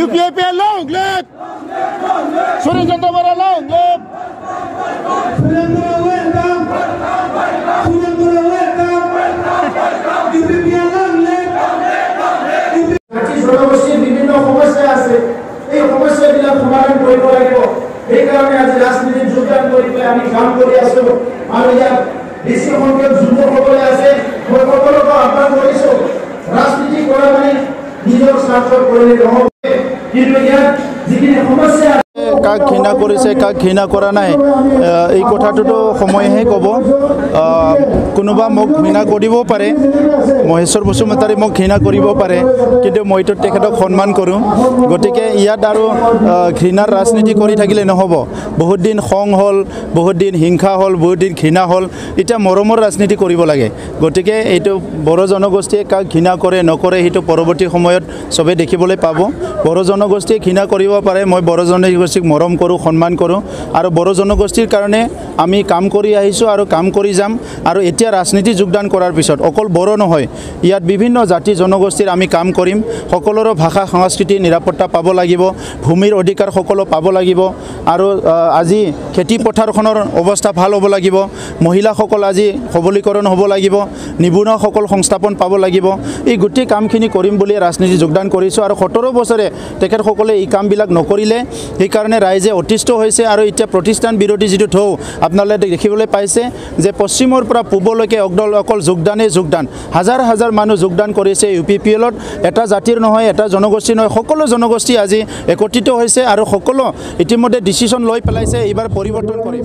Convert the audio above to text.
UPIP long live! Surya Chandra Bara long live! জনগোষ্ঠীৰ বিভিন্ন সমস্যা আছে এই সমস্যাবিলাক সমাধান কৰিব লাগিব এই কাৰণে আজি ৰাজনীতিত যোগদান কৰি আমি কাম কৰি আছো আৰু ইয়াত বেছি সংখ্যক যুৱকসকলে আছে মই সকলোকে আহ্বান কৰিছো ৰাজনীতি কৰা মানে নিজৰ স্বাৰ্থৰ কৰিলে নহ'ব কিন্তু ইয়াত যিখিনি সমস্যা কাক ঘৃণা কৰিছে কাক ঘৃণা কৰা নাই এই কথাটোতো সময়হে ক'ব কোনোবা মোক ঘৃণা কৰিব পাৰে মহেশ্বৰ বসুমতাৰী মোক ঘৃণা কৰিব পাৰে কিন্তু মইতো তেখেতক সন্মান কৰোঁ গতিকে ইয়াত আৰু ঘৃণাৰ ৰাজনীতি কৰি থাকিলে নহ'ব বহুত দিন খং হ'ল বহুত দিন হিংসা হ'ল বহুত দিন ঘৃণা হ'ল এতিয়া মৰমৰ ৰাজনীতি কৰিব লাগে গতিকে এইটো বড়ো জনগোষ্ঠীয়ে কাক ঘৃণা কৰে নকৰে সেইটো পৰৱৰ্তী সময়ত চবে দেখিবলৈ পাব বড়ো জনগোষ্ঠীয়ে ঘৃণা কৰিব পাৰে মই বড়ো জনগোষ্ঠীক মৰম কৰোঁ সন্মান কৰোঁ আৰু বড়ো জনগোষ্ঠীৰ কাৰণে আমি কাম কৰি আহিছোঁ আৰু কাম কৰি যাম আৰু এতিয়া ৰাজনীতি যোগদান কৰাৰ পিছত অকল বড়ো নহয় ইয়াত বিভিন্ন জাতি জনগোষ্ঠীৰ আমি কাম কৰিম সকলোৰে ভাষা সংস্কৃতি নিৰাপত্তা পাব লাগিব ভূমিৰ অধিকাৰ সকলো পাব লাগিব আৰু আজি খেতি পথাৰখনৰ অৱস্থা ভাল হ'ব লাগিব মহিলাসকল আজি সবলীকৰণ হ'ব লাগিব নিবনুৱাসকল সংস্থাপন পাব লাগিব এই গোটেই কামখিনি কৰিম বুলি ৰাজনীতি যোগদান কৰিছোঁ আৰু 17 বছৰে তেখেতসকলে এই কামবিলাক নকৰিলে সেইকাৰণে ৰাইজে অতিষ্ঠ হৈছে আৰু এতিয়া প্ৰতিষ্ঠান বিৰোধী যিটো ঢৌ আপোনালোকে দেখিবলৈ পাইছে যে পশ্চিমৰ পৰা পূবলৈকে অকল যোগদানেই যোগদান হাজাৰ হাজাৰ মানুহ যোগদান কৰিছে UPPLত এটা জাতিৰ নহয় এটা জনগোষ্ঠী নহয় সকলো জনগোষ্ঠী আজি একত্ৰিত হৈছে আৰু সকলো ইতিমধ্যে ডিচিশ্যন লৈ পেলাইছে এইবাৰ পৰিৱৰ্তন কৰিম